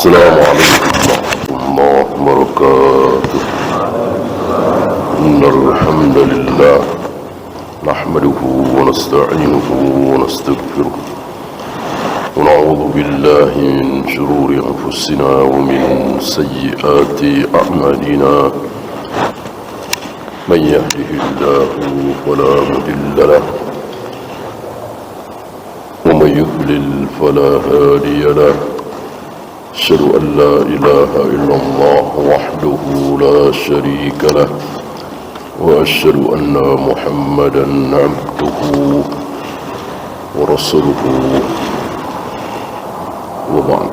Assalamualaikum warahmatullahi wabarakatuh. Innal hamdalillah nahmaduhu wa nasta'inuhu wa nastaghfiruh wa na'udzu billahi min shururi anfusina wa min sayyiati a'malina. Man yahdihillahu fala mudilla lahu wa man yudlil fala hadiya lahu. أشهد أن لا إله إلا الله وحده لا شريك له وأشهد أن محمدا عبده ورسوله وبعد.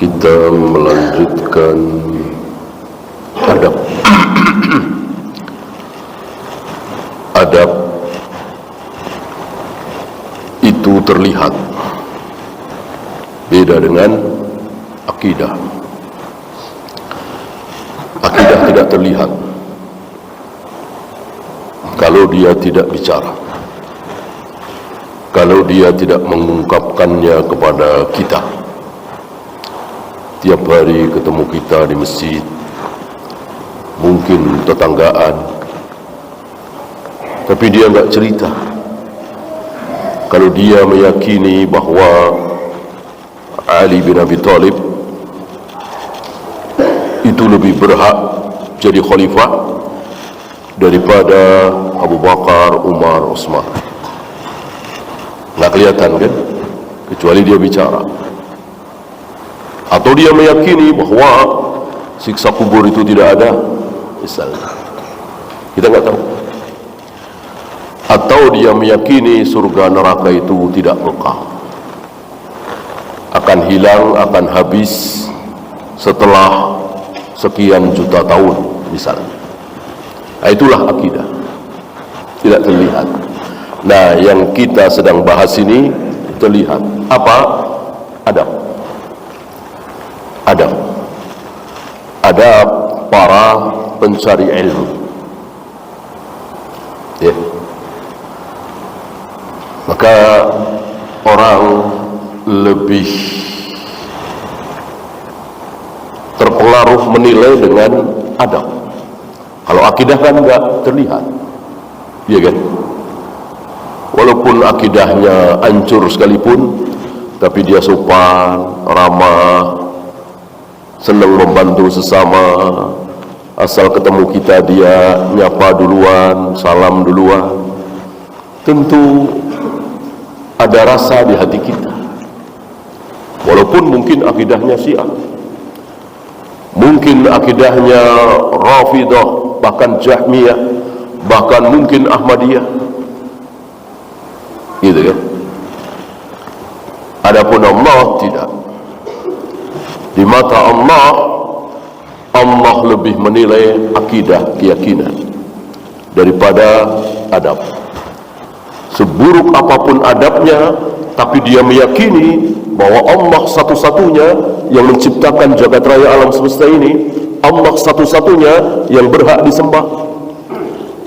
Kita melanjutkan adab adab itu terlihat, beda dengan akidah. Akidah tidak terlihat kalau dia tidak bicara, kalau dia tidak mengungkapkannya kepada kita. Tiap hari ketemu kita di masjid, mungkin tetanggaan, tapi dia enggak cerita. Kalau dia meyakini bahawa Ali bin Abi Thalib itu lebih berhak jadi khalifah daripada Abu Bakar, Umar, Utsman, nggak kelihatan kan? Kecuali dia bicara. Atau dia meyakini bahawa siksa kubur itu tidak ada, misalnya, kita nggak tahu. Atau dia meyakini surga neraka itu tidak kekal, akan hilang, akan habis setelah sekian juta tahun misalnya. Nah, itulah akidah, tidak terlihat. Nah, yang kita sedang bahas ini terlihat. Apa? Adab. Adab. Adab para pencari ilmu. Ya. Maka orang lebih terpengaruh menilai dengan adab. Kalau akidah kan enggak terlihat, iya kan? Walaupun akidahnya hancur sekalipun, tapi dia sopan, ramah, senang membantu sesama. Asal ketemu kita dia nyapa duluan, salam duluan. Tentu ada rasa di hati kita, walaupun mungkin akidahnya Syiah, mungkin akidahnya Rafidah, bahkan Jahmiyah, bahkan mungkin Ahmadiyah, gitu kan? Adapun Allah tidak. Di mata Allah, Allah lebih menilai akidah, keyakinan daripada adab. Seburuk apapun adabnya, tapi dia meyakini bahwa Allah satu-satunya yang menciptakan jagat raya alam semesta ini, Allah satu-satunya yang berhak disembah.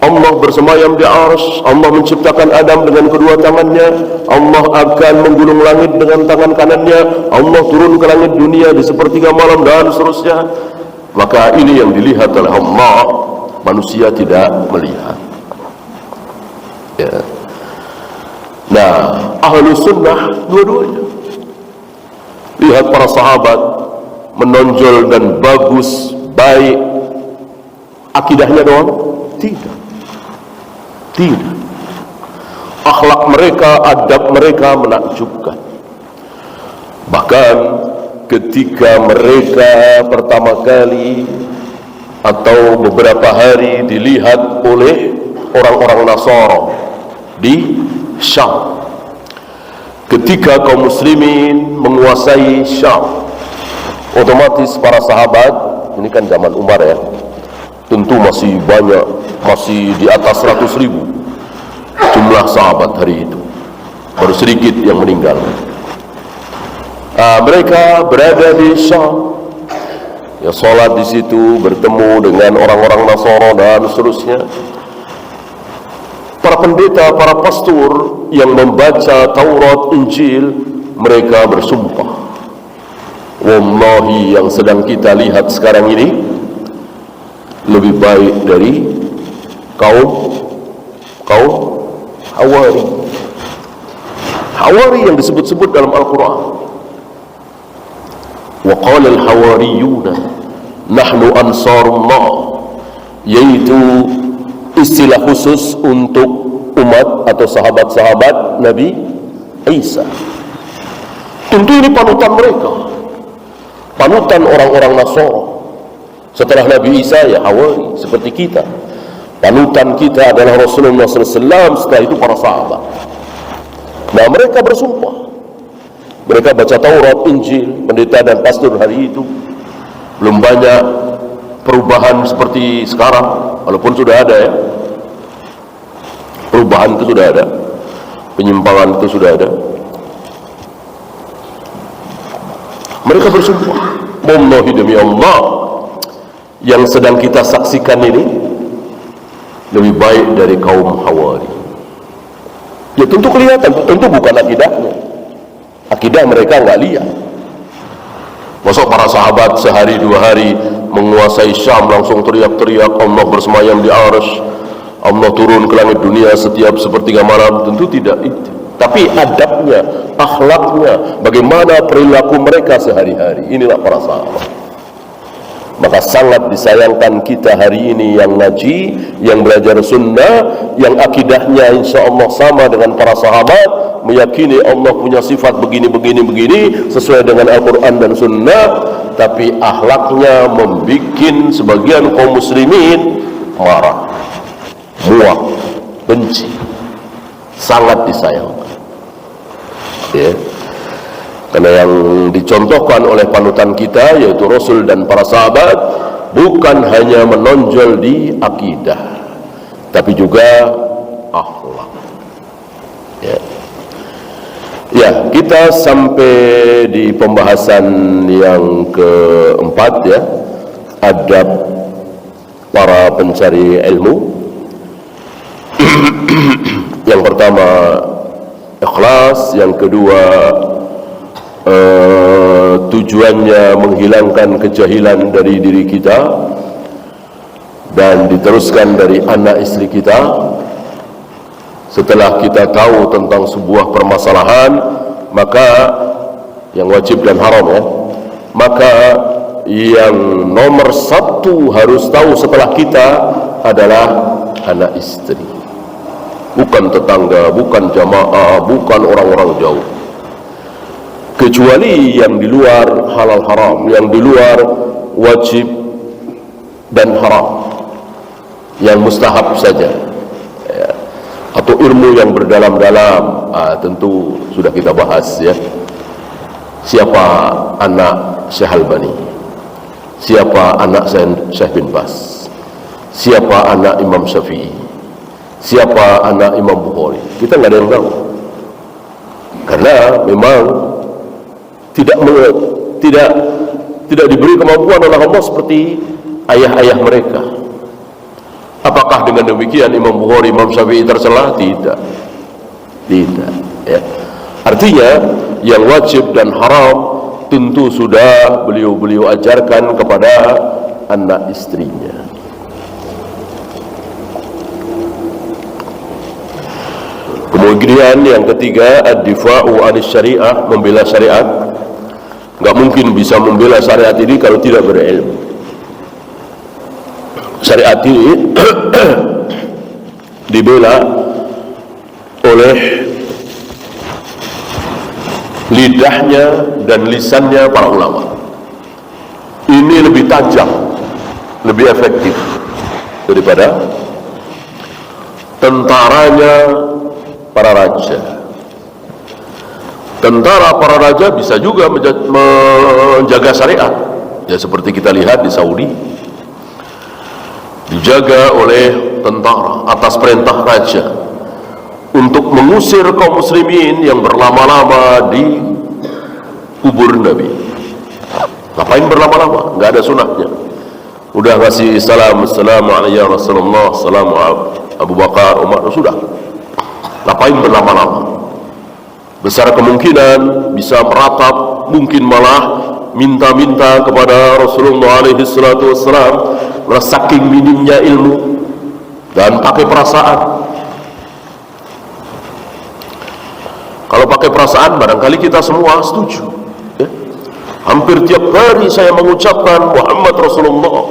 Allah bersemayam di arsy, Allah menciptakan Adam dengan kedua tangannya, Allah akan menggulung langit dengan tangan kanannya, Allah turun ke langit dunia di sepertiga malam, dan seterusnya. Maka ini yang dilihat oleh Allah, manusia tidak melihat. Ya. Nah, ahlu sunnah dua-duanya. Lihat para sahabat menonjol dan bagus, baik. Akidahnya doang? Tidak. Tidak. Akhlak mereka, adab mereka menakjubkan. Bahkan ketika mereka pertama kali atau beberapa hari dilihat oleh orang-orang Nasara di Syam, ketika kaum muslimin menguasai Syam, otomatis para sahabat, ini kan zaman Umar ya, tentu masih banyak, masih di atas 100.000 jumlah sahabat hari itu, baru sedikit yang meninggal. Mereka berada di Syam, ya, sholat di situ, bertemu dengan orang-orang Nasara dan seterusnya. para pendeta, para pastor yang membaca Taurat, Injil, mereka bersumpah, wallahi yang sedang kita lihat sekarang ini lebih baik dari kaum Hawari yang disebut-sebut dalam Al-Quran. Wa qala al-hawariyuna nahnu ansarullah, yaitu istilah khusus untuk umat atau sahabat-sahabat Nabi Isa. Tentu ini panutan mereka, panutan orang-orang Nasara. Setelah Nabi Isa ya Hawari, seperti kita. Panutan kita adalah Rasulullah SAW, setelah itu para sahabat. Nah, mereka bersumpah, mereka baca Taurat, Injil, pendeta dan pastor hari itu. Belum banyak perubahan seperti sekarang, walaupun sudah ada ya, perubahan itu sudah ada, penyimpangan itu sudah ada. Mereka bersumpah, wallahi demi Allah, yang sedang kita saksikan ini lebih baik dari kaum Hawari. Ya tentu kelihatan, tentu bukan akidahnya. Akidah mereka nggak lihat. Masuk para sahabat sehari dua hari menguasai Syam langsung teriak-teriak Allah bersemayam di Arsy, Allah turun ke langit dunia setiap sepertiga malam. Tentu tidak itu. Tapi adabnya, akhlaknya, bagaimana perilaku mereka sehari-hari, inilah para sahabat. Maka sangat disayangkan kita hari ini yang ngaji, yang belajar sunnah, yang akidahnya insya Allah sama dengan para sahabat, meyakini Allah punya sifat begini sesuai dengan Al-Quran dan sunnah, tapi akhlaknya membikin sebagian kaum muslimin marah, muak, benci. Sangat disayangkan ya. Karena yang dicontohkan oleh panutan kita yaitu Rasul dan para sahabat bukan hanya menonjol di akidah, tapi juga akhlak. Ya, kita sampai di pembahasan yang keempat ya, adab para pencari ilmu. Yang pertama ikhlas, yang kedua tujuannya menghilangkan kejahilan dari diri kita, dan diteruskan dari anak istri kita. Setelah kita tahu tentang sebuah permasalahan, maka yang wajib dan haram ya, maka yang nomor satu harus tahu setelah kita adalah anak istri, bukan tetangga, bukan jamaah, bukan orang-orang jauh. Kecuali yang di luar halal haram, yang di luar wajib dan haram, yang mustahab saja ya. Atau ilmu yang berdalam-dalam, tentu sudah kita bahas ya. Siapa anak Syekh Albani, siapa anak Syekh bin Bas, siapa anak Imam Syafi'i, siapa anak Imam Bukhari, kita nggak ada yang tahu. Karena memang tidak diberi kemampuan oleh Allah seperti ayah-ayah mereka. Apakah dengan demikian Imam Bukhari, Imam Syafi'i tercela? Tidak ya. Artinya yang wajib dan haram tentu sudah beliau ajarkan kepada anak istrinya. Kemudian yang ketiga, ad-difa'u 'anis syariah, membela syariat. Enggak mungkin bisa membela syariat ini kalau tidak berilmu. Syariat ini dibela oleh lidahnya dan lisannya para ulama. Ini lebih tajam, lebih efektif daripada tentaranya para raja. Tentara para raja bisa juga menjaga syariat ya, seperti kita lihat di Saudi, dijaga oleh tentara atas perintah raja untuk mengusir kaum muslimin yang berlama-lama di kubur Nabi. Ngapain berlama-lama? Nggak ada sunahnya. Udah ngasih salam, assalamualaikum ya Rasulullah, assalamualaikum, Abu Bakar, Umar, sudah. Ngapain berlama-lama? Besar kemungkinan bisa meratap, mungkin malah minta-minta kepada Rasulullah SAW, saking minimnya ilmu dan pakai perasaan. Kalau pakai perasaan, barangkali kita semua setuju. Ya. Hampir tiap hari saya mengucapkan Muhammad Rasulullah.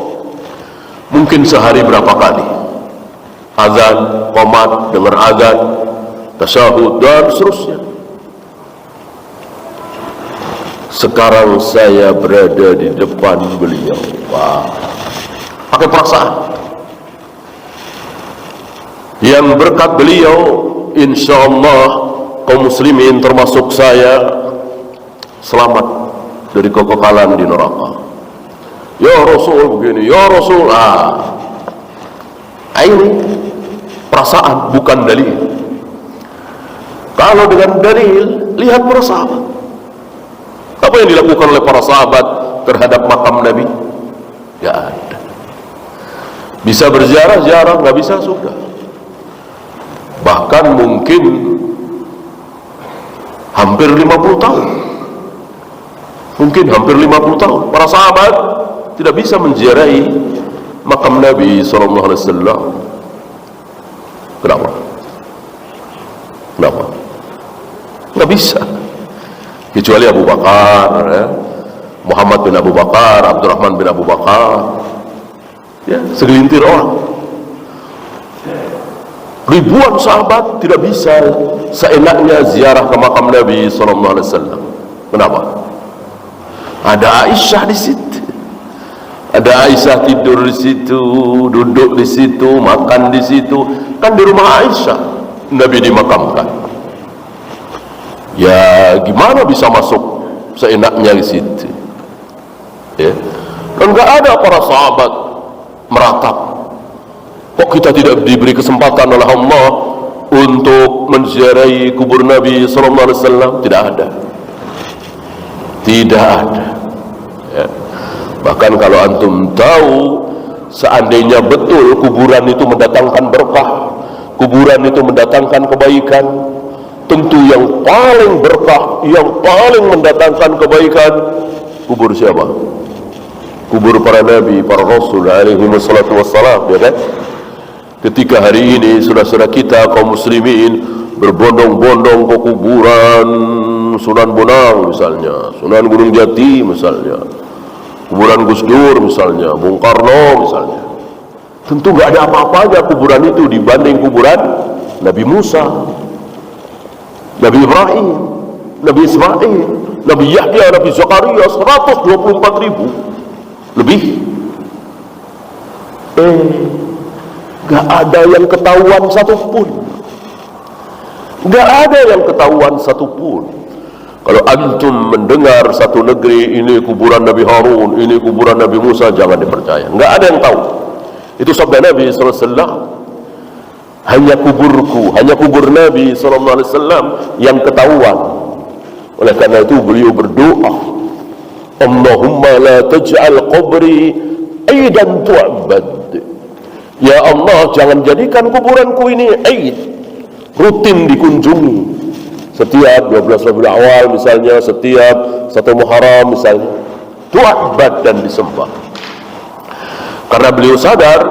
Mungkin sehari berapa kali? Azan, qomat, dengar azan, tasyahud, dan seterusnya. Sekarang saya berada di depan beliau. Wah, pakai perasaan. Yang berkat beliau, insya Allah kaum muslimin termasuk saya selamat dari kekekalan di neraka. Ya Rasul begini, ya Rasul. Ini perasaan, bukan dalil. Kalau dengan dalil, lihat para sahabat. Apa yang dilakukan oleh para sahabat terhadap makam Nabi? Gak ada. Bisa berziarah, ziarah, gak bisa, sudah. Bahkan mungkin hampir 50 tahun. Mungkin hampir 50 tahun. Para sahabat tidak bisa menziarahi makam Nabi SAW. Kenapa? Kenapa? Nggak bisa. Kecuali Abu Bakar, ya. Muhammad bin Abu Bakar, Abdurrahman bin Abu Bakar, ya, segelintir orang. Ribuan sahabat tidak bisa seenaknya ziarah ke makam Nabi SAW. Kenapa? Ada Aisyah di situ. Ada Aisyah tidur di situ, duduk di situ, makan di situ. Kan di rumah Aisyah Nabi dimakamkan. Ya gimana bisa masuk seenaknya di situ? Ya. Dan nggak ada para sahabat meratap. Kok kita tidak diberi kesempatan oleh Allah untuk menziarahi kubur Nabi SAW? Tidak ada. Tidak ada. Ya. Bahkan kalau antum tahu, seandainya betul kuburan itu mendatangkan berkah, kuburan itu mendatangkan kebaikan, tentu yang paling berkah, yang paling mendatangkan kebaikan, kubur siapa? Kubur para nabi, para rasul alaihi wassalatu wassalam, ya kan? Ketika hari ini saudara-saudara kita kaum muslimin berbondong-bondong ke kuburan Sunan Bonang misalnya, Sunan Gunung Jati misalnya, kuburan Gus Dur misalnya, Bung Karno misalnya, tentu gak ada apa-apanya kuburan itu dibanding kuburan Nabi Musa, Nabi Ibrahim, Nabi Ismail, Nabi Yahya, Nabi Zakaria, 124.000 lebih. Gak ada yang ketahuan satupun. Gak ada yang ketahuan satupun. Kalau antum mendengar satu negeri ini kuburan Nabi Harun, ini kuburan Nabi Musa, jangan dipercaya. Gak ada yang tahu. Itu sabda Nabi SAW. Hanya kuburku, hanya kubur Nabi SAW yang ketahuan. Oleh karena itu beliau berdoa, Allahumma la taj'al qabri aidan tu'abbad. Ya Allah, jangan jadikan kuburanku ini aid, rutin dikunjungi setiap 12 Rabiul Awal misalnya, setiap 1 Muharram misalnya, tu'abbad dan disembah. Karena beliau sadar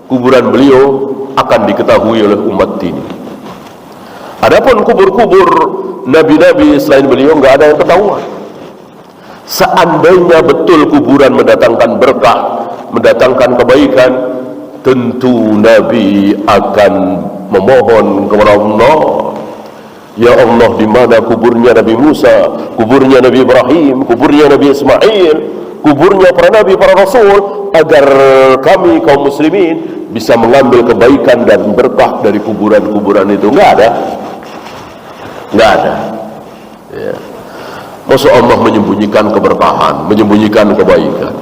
kuburan beliau akan diketahui oleh umat ini. Adapun kubur-kubur nabi-nabi selain beliau nggak ada yang ketahuan. Seandainya betul kuburan mendatangkan berkah, mendatangkan kebaikan, tentu Nabi akan memohon kepada Allah, ya Allah, di mana kuburnya Nabi Musa, kuburnya Nabi Ibrahim, kuburnya Nabi Ismail, kuburnya para nabi, para rasul, agar kami kaum muslimin bisa mengambil kebaikan dan berkah dari kuburan-kuburan itu. Nggak ada. Ya. Maksud Allah menyembunyikan keberkahan, menyembunyikan kebaikan.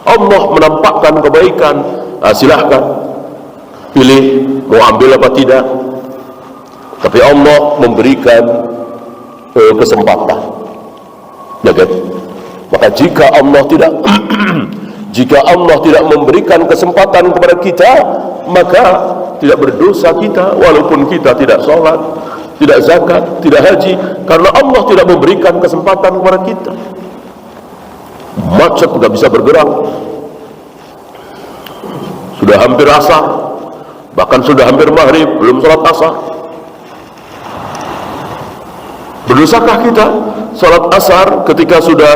Allah menampakkan kebaikan. Silahkan pilih mau ambil apa tidak. Tapi Allah memberikan kesempatan. Ya kan? Maka jika Allah tidak jika Allah tidak memberikan kesempatan kepada kita, maka tidak berdosa kita walaupun kita tidak sholat, tidak zakat, tidak haji, karena Allah tidak memberikan kesempatan kepada kita. Macet tidak bisa bergerak, sudah hampir asar, bahkan sudah hampir maghrib, belum sholat asar. Berdosakah kita sholat asar ketika sudah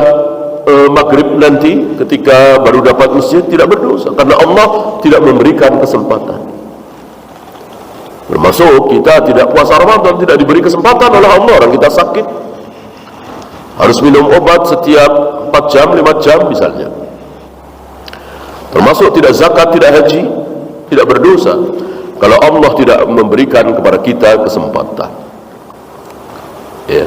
maghrib nanti, ketika baru dapat masjid? Tidak berdosa, karena Allah tidak memberikan kesempatan. Termasuk kita tidak puasa Ramadan, tidak diberi kesempatan oleh Allah. Orang kita sakit, harus minum obat setiap 4 jam, 5 jam misalnya. Termasuk tidak zakat, tidak haji, tidak berdosa kalau Allah tidak memberikan kepada kita kesempatan. Ya.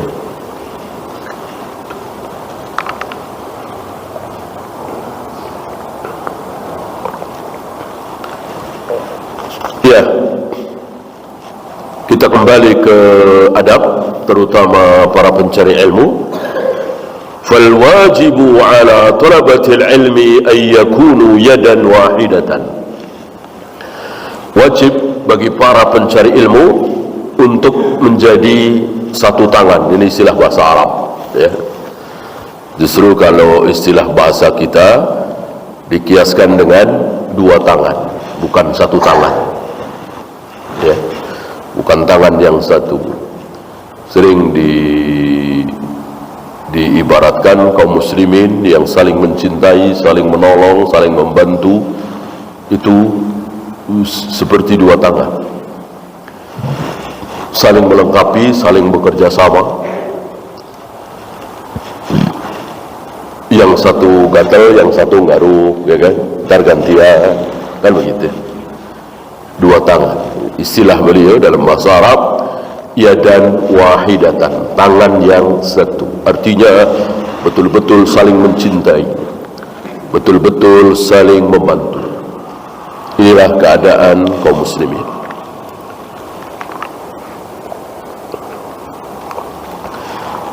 Ya. Kita kembali ke adab, terutama para pencari ilmu. Fal wajibu ala talabatil ilmi ay yakunu yadan wahidatan. Wajib bagi para pencari ilmu untuk menjadi satu tangan. Ini istilah bahasa Arab, ya. Justru kalau istilah bahasa kita dikiaskan dengan 2 tangan, bukan 1 tangan, ya. Bukan tangan yang satu. Sering diibaratkan kaum muslimin yang saling mencintai, saling menolong, saling membantu, itu seperti 2 tangan, saling melengkapi, saling bekerja sama. Yang satu gatel, yang satu garuk, ya kan? Ntar gantian, kan begitu. 2 tangan. Istilah beliau dalam bahasa Arab, yadan wahidatan, tangan yang satu. Artinya betul-betul saling mencintai, betul-betul saling membantu. Inilah keadaan kaum muslimin.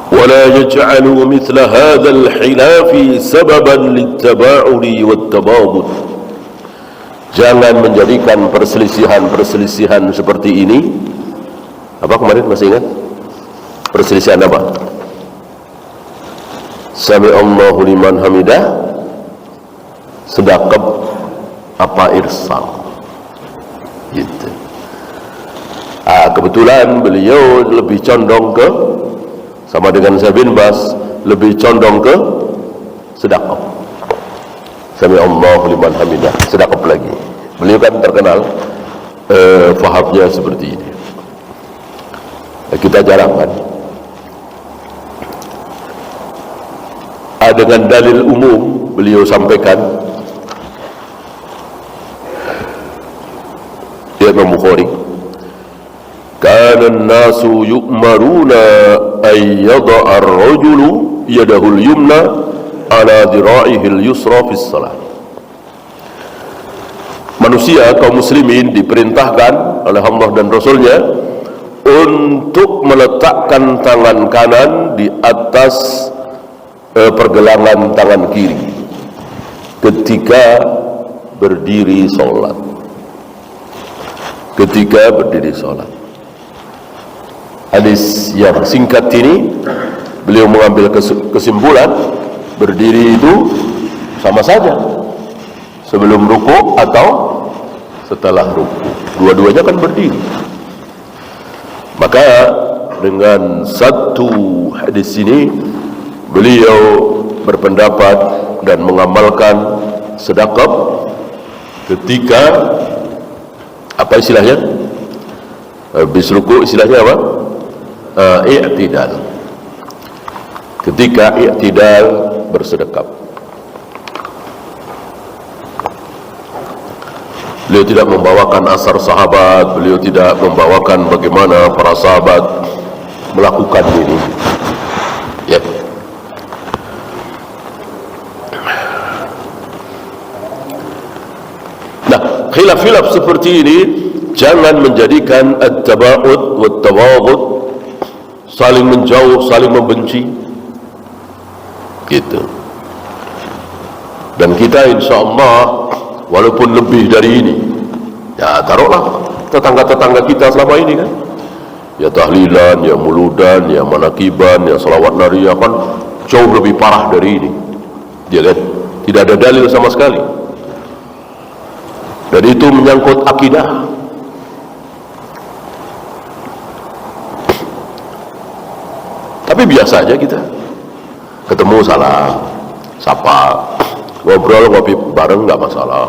ولا يجعلوا مثل هذا الخلاف سببا للتباعد والتباغض. Jangan menjadikan perselisihan seperti ini. Apa kemarin masih ingat? Perselisihan apa? Sami Allahu liman hamidah, sedekap apa irsal, gitu. Kebetulan beliau lebih condong ke, sama dengan saya bin Bas, lebih condong ke sedekap. Sami Allahu liman hamidah, sedekap lagi. Beliau kan terkenal fahamnya seperti ini. Kita jarang kan. Dengan dalil umum beliau sampaikan, Imam Bukhari, kana an-nasu yu'maruna ay yada'a ar-rajulu yadahu al-yumna ala dira'ihi al-yusra fi shalah. Manusia kaum muslimin diperintahkan oleh Allah dan Rasulnya untuk meletakkan tangan kanan di atas pergelangan tangan kiri ketika berdiri sholat. Ketika berdiri sholat. Hadis yang singkat ini beliau mengambil kesimpulan berdiri itu sama saja, sebelum ruku atau setelah ruku, dua-duanya kan berdiri. Maka dengan satu hadis ini beliau berpendapat dan mengamalkan sedekap ketika apa istilahnya? Habis ruku istilahnya apa? I'tidal. Ketika i'tidal bersedekap. Beliau tidak membawakan asar sahabat, beliau tidak membawakan bagaimana para sahabat melakukan ini. Ya. Nah, khilaf-khilaf seperti ini jangan menjadikan at-taba'ud wa at-tawaghud, saling menjauh, saling membenci, gitu. Dan kita insyaallah walaupun lebih dari ini, ya taruhlah tetangga-tetangga kita selama ini kan. Ya tahlilan, ya muludan, ya manakiban, ya salawat nariyah kan jauh lebih parah dari ini. Ya kan? Tidak ada dalil sama sekali. Dan itu menyangkut akidah. Tapi biasa aja kita ketemu salam, sapa, ngobrol ngopi bareng nggak masalah.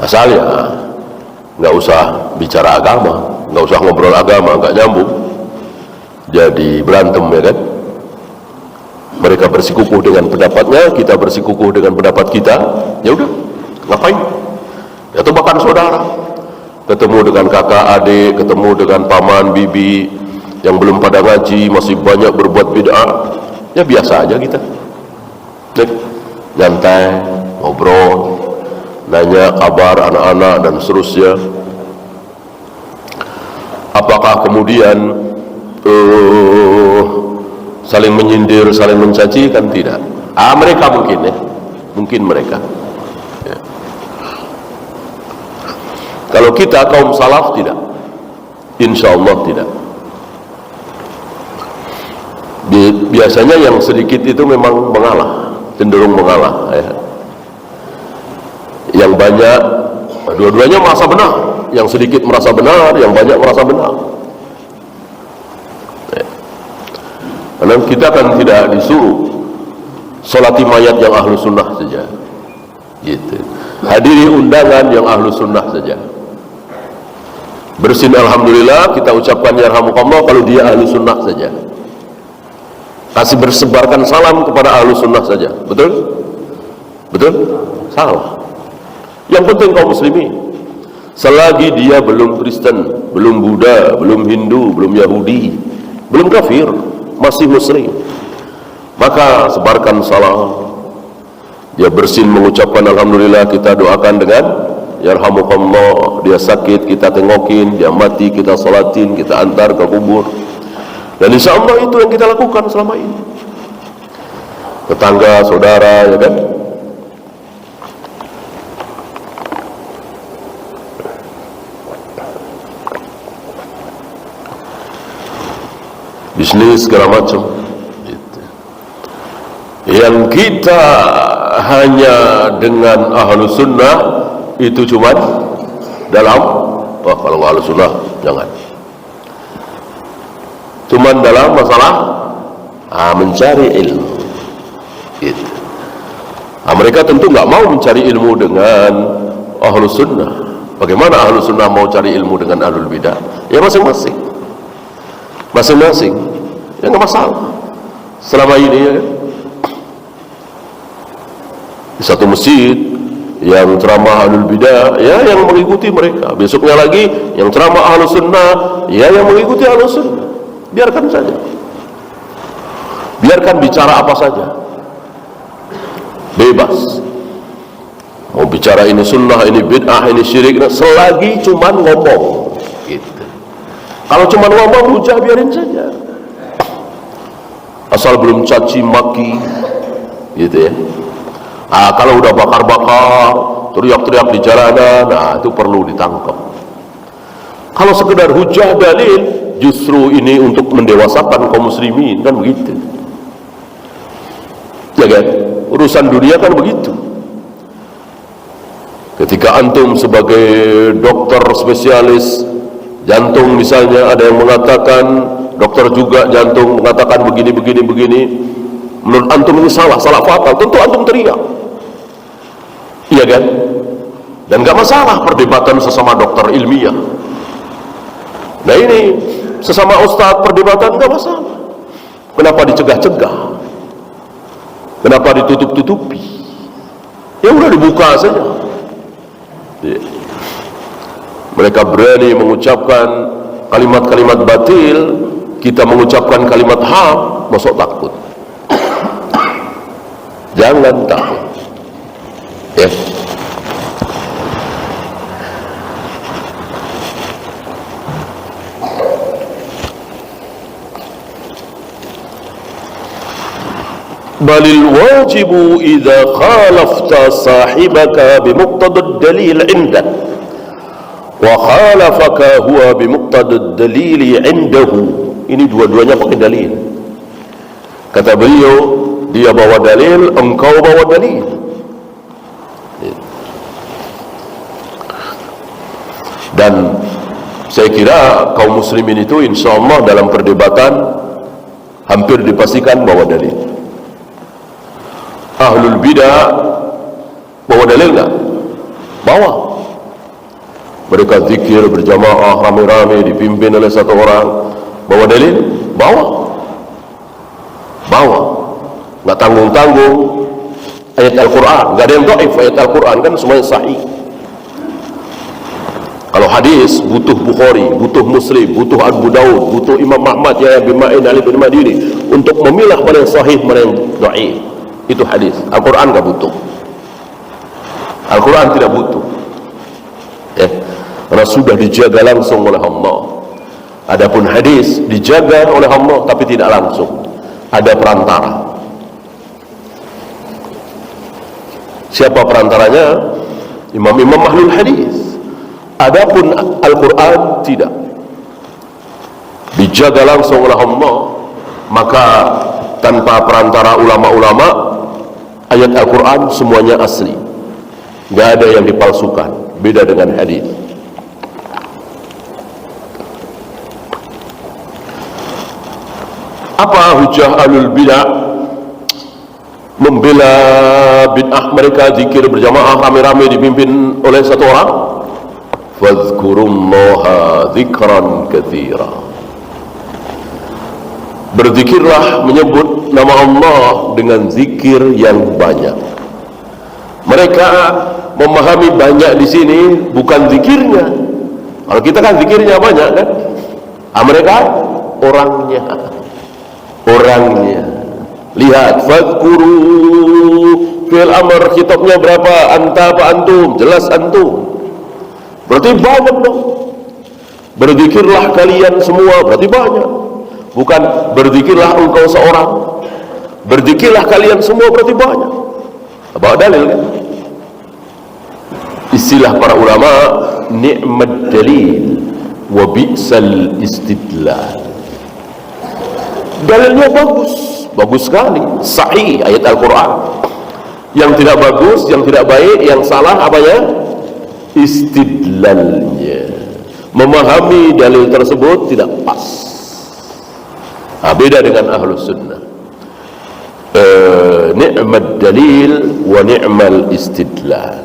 Asalnya nggak usah bicara agama, nggak usah ngobrol agama, nggak nyambung, jadi berantem ya kan. Mereka bersikukuh dengan pendapatnya, kita bersikukuh dengan pendapat kita, ya udah ngapain? Atau bahkan saudara, ketemu dengan kakak adik, ketemu dengan paman bibi yang belum pada ngaji, masih banyak berbuat bid'ah, ya biasa aja kita nyantai, ngobrol, nanya kabar anak-anak dan seterusnya. Apakah kemudian saling menyindir, saling mencaci? Kan tidak. Mereka mungkin ya, mungkin mereka ya. Kalau kita kaum salaf tidak, insya Allah tidak. Biasanya yang sedikit itu memang mengalah, cenderung mengalah ya. Yang banyak, dua-duanya merasa benar. Yang sedikit merasa benar, yang banyak merasa benar ya. Karena kita kan tidak disuruh sholati mayat yang ahlu sunnah saja gitu, hadiri undangan yang ahlu sunnah saja, bersin alhamdulillah kita ucapkan yarhamukallah kalau dia ahlu sunnah saja, kasih bersebarkan salam kepada ahlu sunnah saja. Betul? Betul? Salah. Yang penting kaum muslimin, selagi dia belum Kristen, belum Buddha, belum Hindu, belum Yahudi, belum kafir, masih muslim, maka sebarkan salam. Dia bersin mengucapkan alhamdulillah, kita doakan dengan yarhamukallah. Dia sakit kita tengokin, dia mati kita salatin, kita antar ke kubur. Dan insya Allah itu yang kita lakukan selama ini. Tetangga, saudara, ya kan? Bisnis segala macam. Yang kita hanya dengan ahlu sunnah itu cuma dalam, kalau ahlu sunnah jangan. Cuman dalam masalah mencari ilmu gitu. Mereka tentu nggak mau mencari ilmu dengan ahlu sunnah. Bagaimana ahlu sunnah mau cari ilmu dengan ahlul bidah? Ya masing-masing, masing-masing, ya nggak masalah. Selama ini ya kan, di satu masjid yang ceramah ahlul bidah, ya yang mengikuti mereka. Besoknya lagi yang ceramah ahlus sunnah, ya yang mengikuti ahlus sunnah. Biarkan saja, biarkan bicara apa saja, bebas. Mau bicara ini sunnah, ini bid'ah, ini syirik, selagi cuman ngomong gitu. Kalau cuman ngomong hujah, biarin saja, asal belum caci maki gitu ya. Kalau udah bakar-bakar, teriak-teriak di jalanan, itu perlu ditangkap. Kalau sekedar hujah dalil, justru ini untuk mendewasakan kaum muslimin, kan begitu ya kan? Urusan dunia kan begitu. Ketika antum sebagai dokter spesialis jantung misalnya, ada yang mengatakan, dokter juga jantung mengatakan begini, menurut antum ini salah fatal, tentu antum teriak, iya kan? Dan gak masalah perdebatan sesama dokter ilmiah. Nah ini sesama ustadz perdebatan gak masalah. Kenapa dicegah-cegah? Kenapa ditutup-tutupi? Ya udah dibuka saja ya. Mereka berani mengucapkan kalimat-kalimat batil, kita mengucapkan kalimat hak, masuk takut? Jangan takut ya. Balil wajibu idza khalafta sahibaka bimuqtadad dalil indak wa khalafaka huwa bimuqtadad dalili indahu. Ini dua-duanya pakai dalil. Kata beliau, dia bawa dalil, engkau bawa dalil. Dan saya kira kaum muslimin itu insyaallah dalam perdebatan hampir dipastikan bawa dalil. Ahlul bidah bawa dalil enggak? Bawa. Mereka zikir berjamaah rame-rame dipimpin oleh satu orang, bawa dalil? Bawa. Bawa. Enggak tanggung-tanggung ayat Al-Qur'an, enggak ada yang dhaif, ayat Al-Qur'an kan semuanya sahih. Kalau hadis butuh Bukhari, butuh Muslim, butuh Abu Daud, butuh Imam Ahmad, Yahya bin Ma'in, Ali bin Madini untuk memilah mana yang sahih, mana yang dhaif. Itu hadis. Al-Quran enggak butuh. Al-Quran tidak butuh. Karena sudah dijaga langsung oleh Allah. Adapun hadis dijaga oleh Allah tapi tidak langsung. Ada perantara. Siapa perantaranya? Imam-imam ahlul hadis. Adapun Al-Quran tidak dijaga langsung oleh Allah, maka tanpa perantara ulama-ulama, ayat Al-Quran semuanya asli, nggak ada yang dipalsukan. Beda dengan hadis. Apa hujah ahlul bidah membela bid'ah mereka? Zikir berjamaah rame-rame dipimpin oleh satu orang. Fadhkurullaha dzikran katsira. Berzikirlah, menyebut nama Allah dengan zikir yang banyak. Mereka memahami banyak di sini bukan zikirnya. Kalau kita kan zikirnya banyak kan? Mereka orangnya. Orangnya. Lihat, fadhkuru fi'il amr, kitabnya berapa? Anta apa antum? Jelas antum. Berarti banyak dong. Berzikirlah kalian semua, berarti banyak. Bukan berzikirlah engkau seorang. Berzikirlah kalian semua, berarti banyak. Bawa dalil kan? Istilah para ulama, ni'mad dalil wa bi'sal istidlal. Dalilnya bagus, bagus sekali, sahih ayat Al-Quran. Yang tidak bagus, yang tidak baik, yang salah apanya? Istidlalnya, memahami dalil tersebut tidak pas. Beda dengan ahlus sunnah. Ni'mat dalil wa ni'mal istidlal.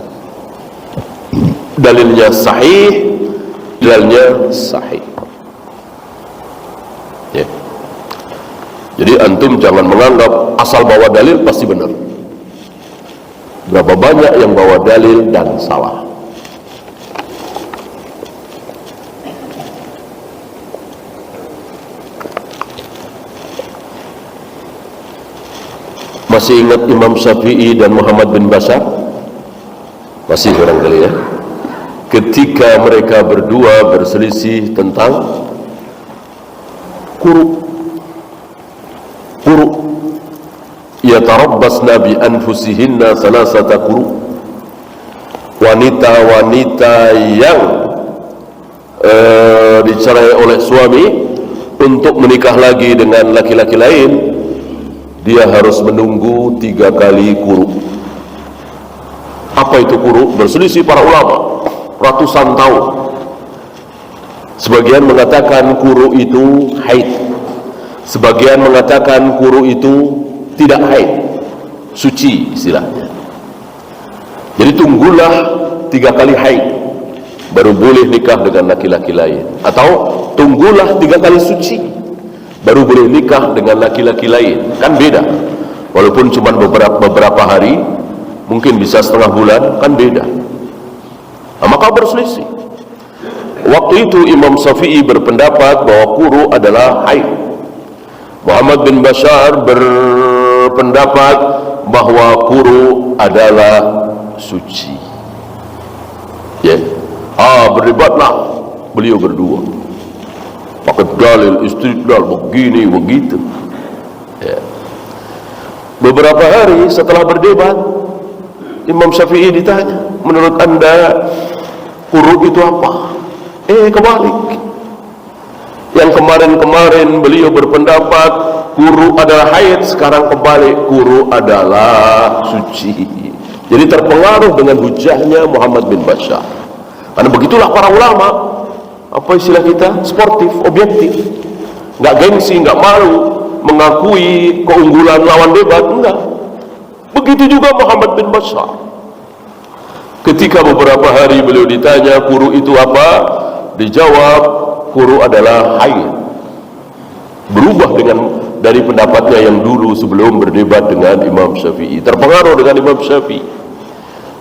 Dalilnya sahih, dalilnya sahih. Ya. Jadi antum jangan menganggap asal bawa dalil pasti benar. Berapa banyak yang bawa dalil dan salah. Masih ingat Imam Syafi'i dan Muhammad bin Bashar? Masih barangkali ya. Ketika mereka berdua berselisih tentang quru. Yatarabbasna bi anfusihinna salasata quru. Wanita-wanita yang dicerai oleh suami untuk menikah lagi dengan laki-laki lain, dia harus menunggu 3 kali quru. Apa itu quru? Berselisih para ulama ratusan tahun. Sebagian mengatakan quru itu haid, sebagian mengatakan quru itu tidak haid, suci istilahnya. Jadi tunggulah 3 kali haid baru boleh nikah dengan laki-laki lain, atau tunggulah 3 kali suci baru boleh nikah dengan laki-laki lain. Kan beda, walaupun cuma beberapa hari, mungkin bisa setengah bulan, kan beda. Maka berselisih. Waktu itu Imam Syafi'i berpendapat bahwa quru adalah haid. Muhammad bin Bashar berpendapat bahwa quru adalah suci. Ya, berdebatlah beliau berdua. Pakai dalil istidlal begini begitu. Ya. Beberapa hari setelah berdebat, Imam Syafi'i ditanya, menurut anda quru itu apa? Kebalik. Yang kemarin-kemarin beliau berpendapat guru adalah haid, sekarang kembali guru adalah suci. Jadi terpengaruh dengan hujahnya Muhammad bin Bashar. Karena begitulah para ulama, apa istilah kita, sportif, objektif, nggak gengsi, nggak malu mengakui keunggulan lawan debat, enggak. Begitu juga Muhammad bin Bashar. Ketika beberapa hari beliau ditanya guru itu apa, dijawab guru adalah haid. Berubah dari pendapatnya yang dulu sebelum berdebat dengan Imam Syafi'i, terpengaruh dengan Imam Syafi'i.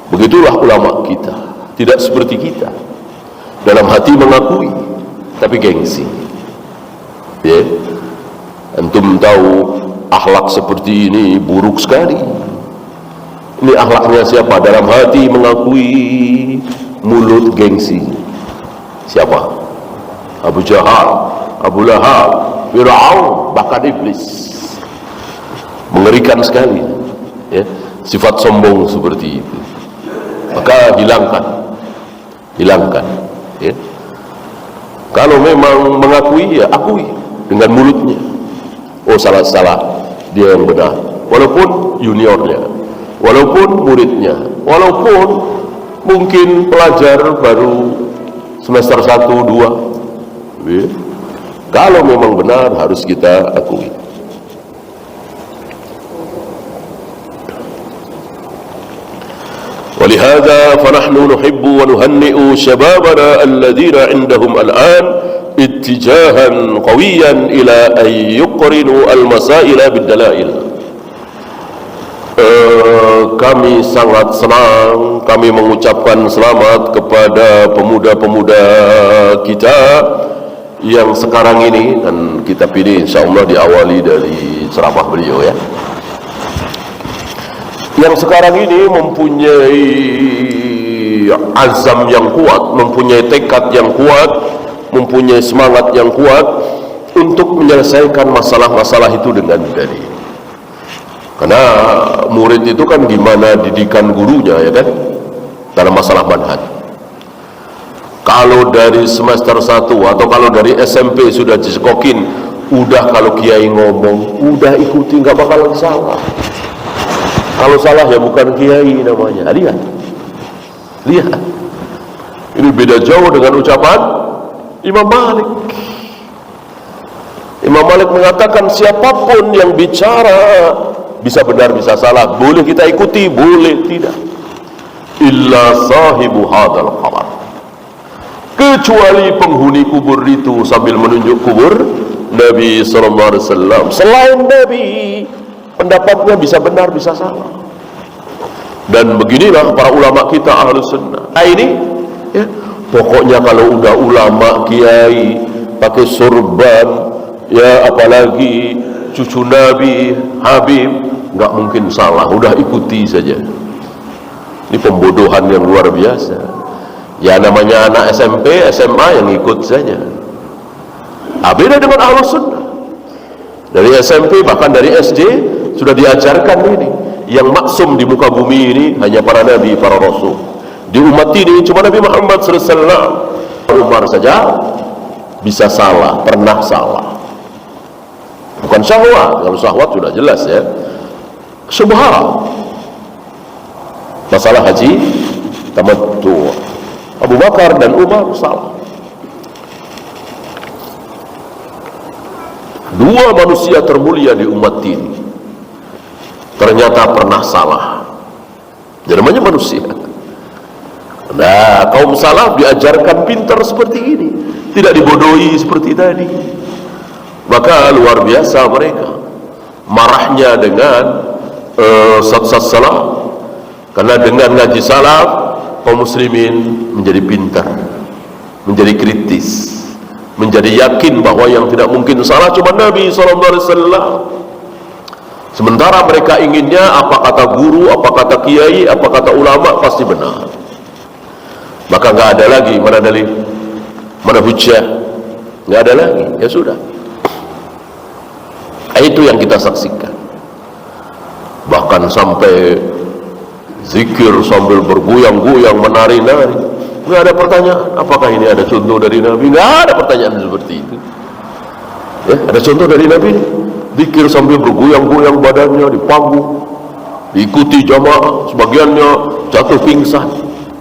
Begitulah ulama kita, tidak seperti kita, dalam hati mengakui tapi gengsi. Ya, antum tahu akhlak seperti ini buruk sekali. Ini akhlaknya siapa? Dalam hati mengakui, mulut gengsi. Siapa? Abu Jahal, Abu Lahab, Fir'aun, bahkan iblis. Mengerikan sekali ya, sifat sombong seperti itu. Maka hilangkan ya. Kalau memang mengakui, ya akui dengan mulutnya. Oh, salah dia yang benar, walaupun juniornya, walaupun muridnya, walaupun mungkin pelajar baru semester 1, 2 ya. Kalau memang benar harus kita akui. ولهذا فنحن نحب ونهنئ شبابنا الذين عندهم الآن اتجاها قويا إلى أن يقرنوا المسائل بالدلائل. Kami sangat senang, kami mengucapkan selamat kepada pemuda-pemuda kita yang sekarang ini, dan kitab ini insyaallah diawali dari ceramah beliau ya, yang sekarang ini mempunyai azam yang kuat, mempunyai tekad yang kuat, mempunyai semangat yang kuat untuk menyelesaikan masalah-masalah itu dengan dalil. Karena murid itu kan gimana didikan gurunya ya kan, dalam masalah manhaj. Kalau dari semester 1 atau kalau dari SMP sudah disekokin, udah kalau kiai ngomong, udah ikuti, nggak bakalan salah. Kalau salah ya bukan kiai namanya. Lihat. Ini beda jauh dengan ucapan Imam Malik. Imam Malik mengatakan siapapun yang bicara bisa benar bisa salah, boleh kita ikuti, boleh tidak. Illa sahibu hadal qabr, kecuali penghuni kubur itu, sambil menunjuk kubur Nabi SAW. Selain Nabi, pendapatnya bisa benar bisa salah. Dan beginilah para ulama kita Ahlus Sunnah. Ini ya, pokoknya kalau udah ulama kiai pakai sorban ya, apalagi cucu Nabi Habib, nggak mungkin salah, udah ikuti saja. Ini pembodohan yang luar biasa. Ya namanya anak SMP, SMA yang ikut saja. Beda dengan Ahlus Sunnah. Dari SMP bahkan dari SD sudah diajarkan ini. Yang maksum di muka bumi ini hanya para nabi, para rasul. Di umat ini cuma Nabi Muhammad SAW. Umar saja bisa salah, pernah salah. Bukan syahwat, kalau syahwat sudah jelas ya. Syubhat. Masalah haji tamattu, Abu Bakar dan Umar salah. Dua manusia termulia di umat ini ternyata pernah salah. Jadi namanya manusia. Nah, kaum salaf diajarkan pintar seperti ini, tidak dibodohi seperti tadi. Maka luar biasa mereka marahnya dengan sat-sat salaf. Karena dengan ngaji salaf, kaum muslimin menjadi pintar, menjadi kritis, menjadi yakin bahwa yang tidak mungkin salah cuma Nabi SAW. Sementara mereka inginnya apa kata guru, apa kata kiai, apa kata ulama pasti benar. Maka nggak ada lagi mana dalil, mana hujjah, nggak ada lagi. Ya sudah. Itu yang kita saksikan. Bahkan sampai zikir sambil bergoyang-goyang, menari-nari. Nggak ada pertanyaan. Apakah ini ada contoh dari Nabi? Nggak ada pertanyaan seperti itu. Ya, ada contoh dari Nabi, zikir sambil bergoyang-goyang badannya di panggung, diikuti jamaah, sebagiannya jatuh pingsan.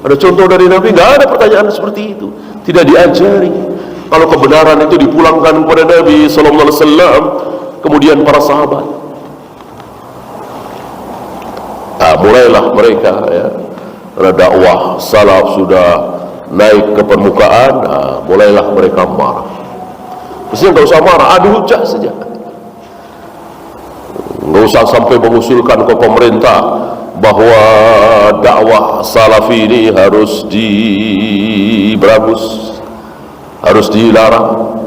Ada contoh dari Nabi? Nggak ada pertanyaan seperti itu. Tidak diajari. Kalau kebenaran itu dipulangkan kepada Nabi Sallallahu Alaihi Wasallam, kemudian para sahabat, mulailah mereka, ya, karena dakwah salaf sudah naik ke permukaan, mulailah mereka marah. Mestinya nggak usah marah, adu hujah saja. Nggak usah sampai mengusulkan ke pemerintah bahwa dakwah salafi ini harus diberangus, harus dilarang.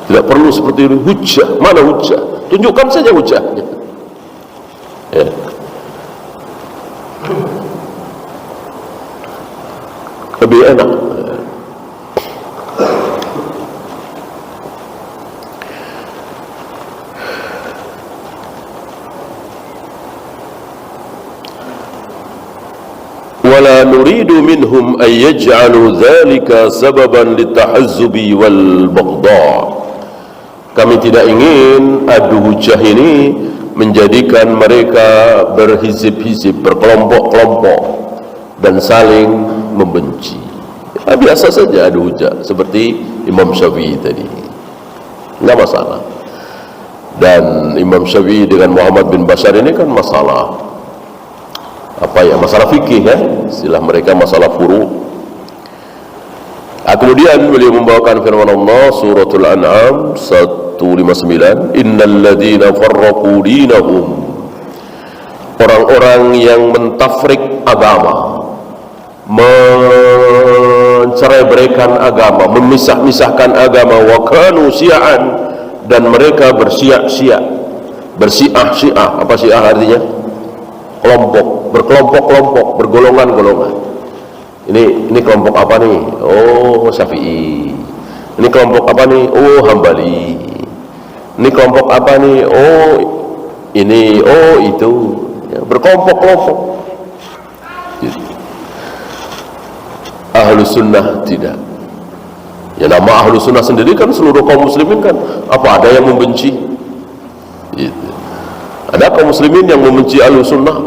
Tidak perlu seperti ini. Hujah, mana hujah? Tunjukkan saja hujahnya. Ya. Lebih enak. ولا نريد منهم أن يجعلوا ذلك سببا للتحزب والبغضاء. Kami tidak ingin adu hujah ini menjadikan mereka berhizib-hizib, berkelompok-kelompok dan saling membenci. Biasa saja adu hujah, seperti Imam Syafi'i tadi, nggak masalah. Dan Imam Syafi'i dengan Muhammad bin Bashar ini kan masalah masalah fikih, ya, istilah mereka masalah furu'. Kemudian beliau membawakan firman Allah suratul An'am 159, innal ladzina farraqu dinahum, orang-orang yang mentafrik agama, mencerai-beraikan agama, memisah-misahkan agama, wa kanu syi'an, dan mereka bersiak-siak, bersiah-siah. Apa siah artinya? Kelompok, berkelompok-kelompok, bergolongan-golongan. Ini kelompok apa nih? Oh, Syafi'i. Ini kelompok apa nih? Oh, Hambali. Ini kelompok apa nih? Oh, ini, oh itu. Ya, berkelompok-kelompok. Gitu. Ahlus sunnah tidak. Ya, nama ahlus sunnah sendiri kan seluruh kaum muslimin kan. Apa ada yang membenci? Gitu. Ada kaum muslimin yang membenci ahlus sunnah,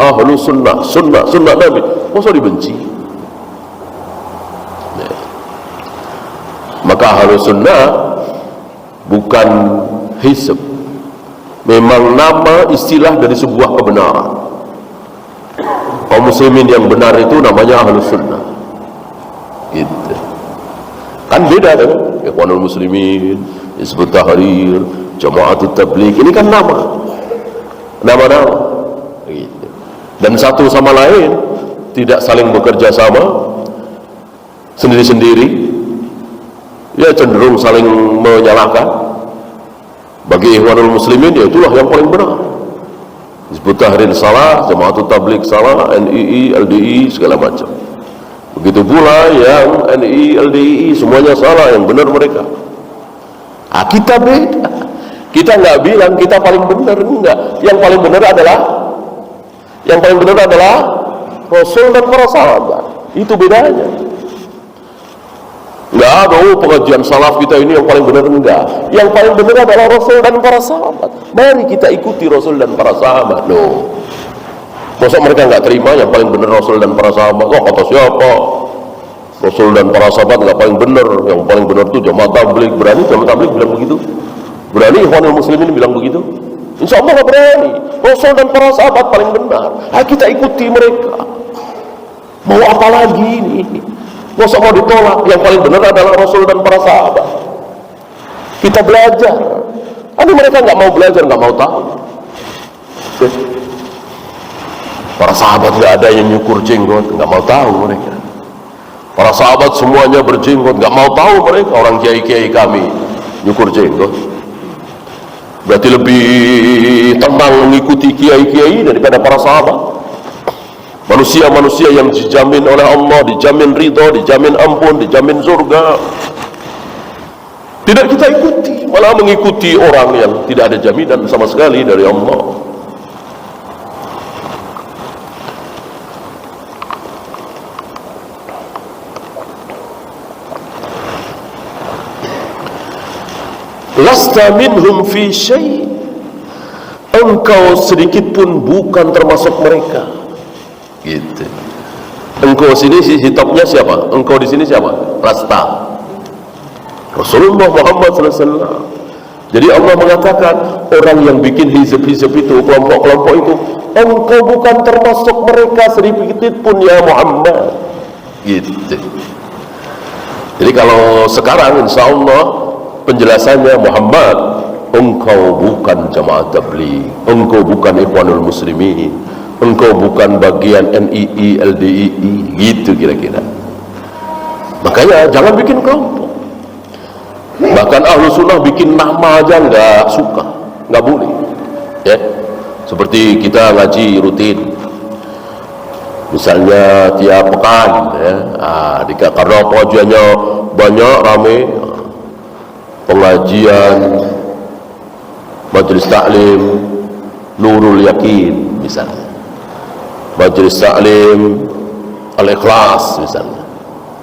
sunnah Nabi. Masa dibenci? Ya. Maka ahlus sunnah bukan hizb, memang nama istilah dari sebuah kebenaran. Kaum muslimin yang benar itu namanya ahlus sunnah. Gitu. Kan beda kan? Ikhwanul Muslimin, Hizbut Tahrir, Jama'atut Tabligh, ini kan nama-nama gitu. Dan satu sama lain tidak saling bekerja sama, sendiri-sendiri, ya cenderung saling menyalahkan. Bagi Ikhwanul Muslimin, ya itulah yang paling benar. Hizbut Tahrir salah, Jama'atut Tabligh salah, NII, LDI, segala macam. Begitu pula yang NII, LDI, semuanya salah, yang benar mereka. Kita beda. Kita nggak bilang kita paling benar, enggak. Yang paling benar adalah Rasul dan para sahabat. Itu bedanya. Nggak ada pengajian salaf kita ini yang paling benar, enggak. Yang paling benar adalah Rasul dan para sahabat. Mari kita ikuti Rasul dan para sahabat. Loh, masa mereka nggak terima yang paling benar Rasul dan para sahabat? Oh, kata siapa? Rasul dan para sahabat nggak paling benar. Yang paling benar itu Jamaah Tabligh. Berani Jamaah Tabligh bilang begitu? Berani Ikhwanul Muslimin bilang begitu? Insya Allah nggak berani. Rasul dan para sahabat paling benar. Ayo kita ikuti mereka. Mau apa lagi ini? Masa mau ditolak? Yang paling benar adalah Rasul dan para sahabat. Kita belajar. Ini mereka nggak mau belajar, nggak mau tahu. Para sahabat nggak ada yang nyukur jenggot, nggak mau tahu mereka. Para sahabat semuanya berjenggot, nggak mau tahu mereka. Orang kiai-kiai kami nyukur jenggot. Berarti lebih tenang mengikuti kiai-kiai daripada para sahabat. Manusia-manusia yang dijamin oleh Allah, dijamin ridho, dijamin ampun, dijamin surga. Tidak kita ikuti, malah mengikuti orang yang tidak ada jaminan sama sekali dari Allah. lasta minhum fi syai', engkau sedikit pun bukan termasuk mereka. Gitu. Engkau sini si hitopnya siapa? Engkau di sini siapa? Lasta. Rasulullah Muhammad SAW. Jadi Allah mengatakan orang yang bikin hizb-hizb itu, kelompok-kelompok itu, engkau bukan termasuk mereka sedikit pun ya Muhammad. Gitu. Jadi kalau sekarang insya Allah penjelasannya, Muhammad, engkau bukan jamaah tabligh, engkau bukan ikhwanul muslimin, engkau bukan bagian NII, LDII, gitu kira-kira. Makanya jangan bikin kelompok. Bahkan ahlu sunnah bikin nama aja nggak suka, nggak boleh. Ya, seperti kita ngaji rutin, misalnya tiap pekan, ya, karena pengajiannya banyak, rame, pengajian majelis taklim Nurul Yakin misalnya, majelis taklim Al-Ikhlas misalnya,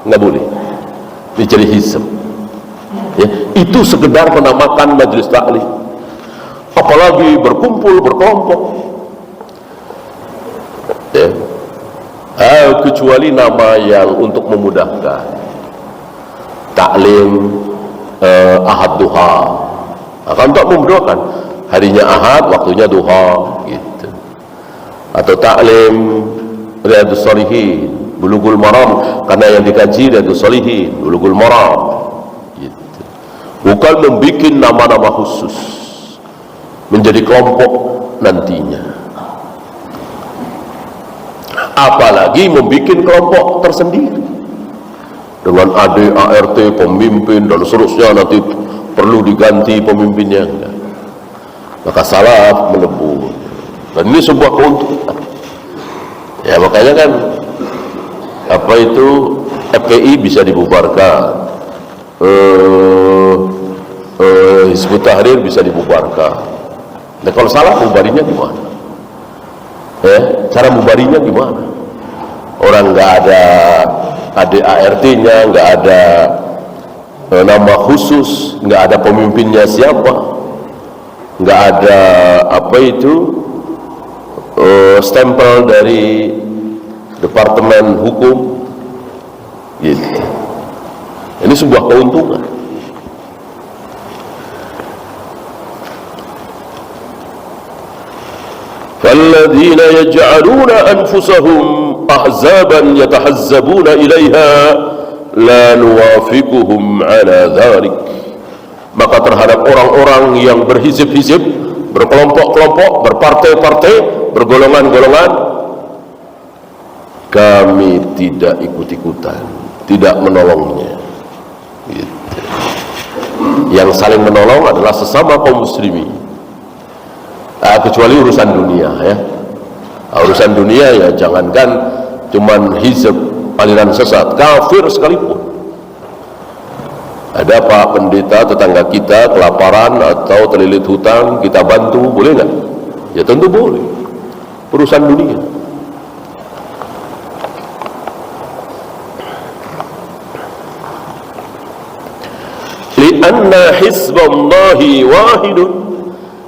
nggak boleh dicari hizb. Ya, itu sekedar menamakan majelis taklim, apalagi berkumpul berkelompok. Ya. Kecuali nama yang untuk memudahkan, taklim Ahad Duha, akan tak memudahkan, harinya Ahad, waktunya Duha, gitu. Atau taklim Riyadhus Shalihin, Bulughul Maram, karena yang dikaji Riyadhus Shalihin, Bulughul Maram. Bukan membuat nama-nama khusus menjadi kelompok nantinya, apalagi membuat kelompok tersendiri dengan AD, ART, pemimpin dan seterusnya, nanti perlu diganti pemimpinnya. Enggak. Maka salaf melebur, dan ini sebuah keuntungan. Ya makanya kan apa itu FPI bisa dibubarkan, Hizbut Tahrir bisa dibubarkan. Nah kalau salah mubarinya gimana? Cara mubarinya gimana? Orang nggak ada ADART-nya, nggak ada nama khusus, nggak ada pemimpinnya siapa, nggak ada apa itu stempel dari Departemen Hukum, gitu. Ini sebuah keuntungan. فَالَّذِينَ يَجْعَلُونَ أَنفُسَهُمْ أَحْزَابًا يَتَحَزَّبُونَ إِلَيْهَا لَا نُوَافِقُهُمْ عَلَى ذَلِكَ. Maka terhadap orang-orang yang berhizib-hizib, berkelompok-kelompok, berpartai-partai, bergolongan-golongan, kami tidak ikut-ikutan, tidak menolongnya. Gitu. Yang saling menolong adalah sesama kaum muslimin. Kecuali urusan dunia, ya. Urusan dunia ya jangankan cuman hizb aliran sesat, kafir sekalipun. Ada pak pendeta tetangga kita kelaparan atau terlilit hutang, kita bantu, boleh nggak? Ya tentu boleh. Urusan dunia. Lianna hizballahi wahidun,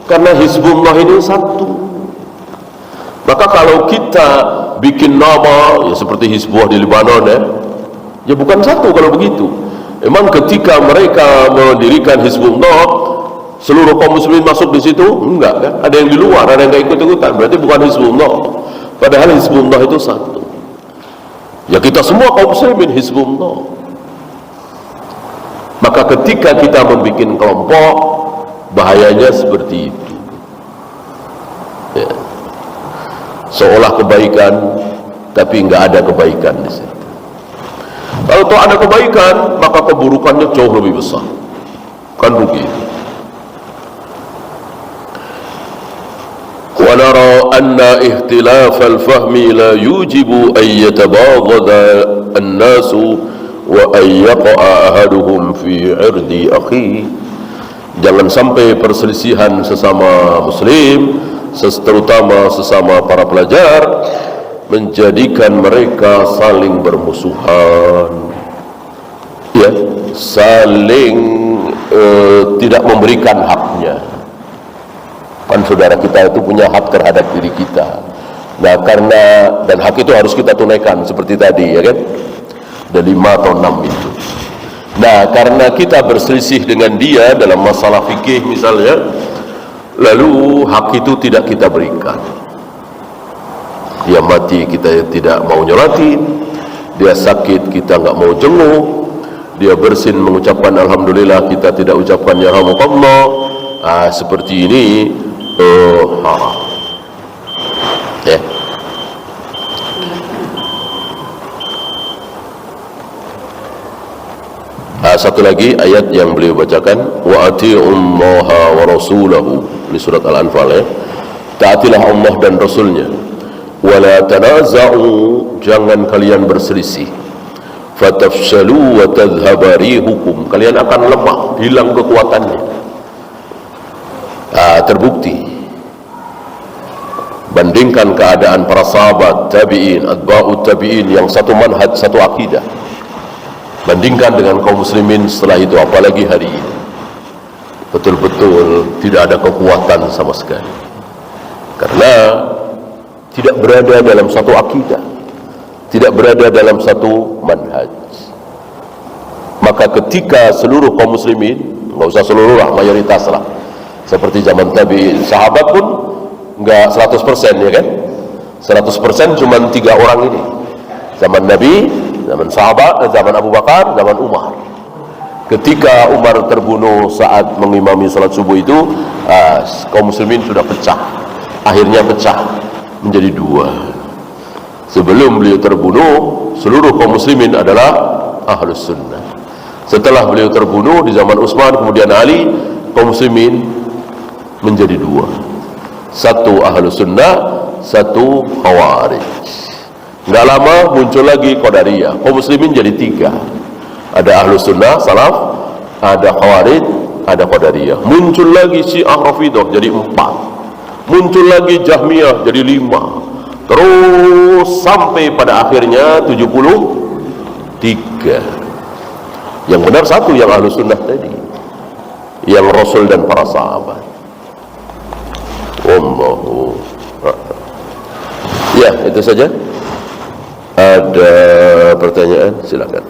karena hizbullah ini satu. Maka kalau kita bikin nama ya seperti Hizbullah di Lebanon, ya bukan satu kalau begitu. Memang ketika mereka mendirikan Hizbullah, seluruh kaum muslimin masuk di situ? Enggak kan? Ada yang di luar, ada yang nggak ikut-ikutan. Berarti bukan Hizbullah. Padahal Hizbullah itu satu. Ya kita semua kaum muslimin Hizbullah. Maka ketika kita membuat kelompok, bahayanya seperti itu. Ya. Seolah kebaikan, tapi nggak ada kebaikan di situ. Kalau toh ada kebaikan, maka keburukannya jauh lebih besar. Kan begitu. Wa nara anna ihtilaf al-fahmi la yujibu an yatabaghada an-nasu wa an yaqa'a ahaduhum fi 'irdi akhihi. Jangan sampai perselisihan sesama muslim, terutama sesama para pelajar, menjadikan mereka saling bermusuhan, ya, saling tidak memberikan haknya. Kan saudara kita itu punya hak terhadap diri kita. Nah, dan hak itu harus kita tunaikan seperti tadi, ya kan? Ada 5 atau 6 itu. Nah, karena kita berselisih dengan dia dalam masalah fikih misalnya, lalu hak itu tidak kita berikan. Dia mati, kita tidak mau nyolatin. Dia sakit, kita nggak mau jenguk. Dia bersin mengucapkan alhamdulillah, kita tidak ucapkan yarhamukallah. Seperti ini haram. Ya. Satu lagi ayat yang beliau bacakan, wa ati'ullaha wa rasulahu, di surat Al-Anfal, ya. Taatilah Allah dan Rasulnya. Wala tanaza'u, jangan kalian berselisih. Fatafshalu wa tadhhaba rihukum, kalian akan lemah, hilang kekuatannya. Terbukti. Bandingkan keadaan para sahabat, tabi'in, atba'ut tabi'in yang satu manhaj, satu akidah. Bandingkan dengan kaum muslimin setelah itu, apalagi hari ini. Betul-betul tidak ada kekuatan sama sekali. Karena tidak berada dalam satu akidah, tidak berada dalam satu manhaj. Maka ketika seluruh kaum muslimin, nggak usah seluruh lah, mayoritas lah, seperti zaman tabi'in, sahabat pun nggak 100%, ya kan? 100% cuma 3 orang ini. Zaman Nabi, zaman sahabat, zaman Abu Bakar, zaman Umar. Ketika Umar terbunuh saat mengimami salat subuh itu, kaum muslimin sudah pecah. Akhirnya pecah menjadi 2. Sebelum beliau terbunuh, seluruh kaum muslimin adalah Ahlus Sunnah. Setelah beliau terbunuh di zaman Utsman kemudian Ali, kaum muslimin menjadi 2. Satu Ahlus Sunnah, satu Khawarij. Nggak lama muncul lagi Qadariyah. Kaum muslimin jadi 3. Ada Ahlus Sunnah, Salaf, ada Khawarij, ada Qadariyah. Muncul lagi Syiah Rafidhah jadi 4. Muncul lagi Jahmiyah jadi 5. Terus sampai pada akhirnya 73. Yang benar satu, yang Ahlus Sunnah tadi, yang Rasul dan para sahabat. Wallahu a'lam. Ya, itu saja. Ada pertanyaan? Silakan.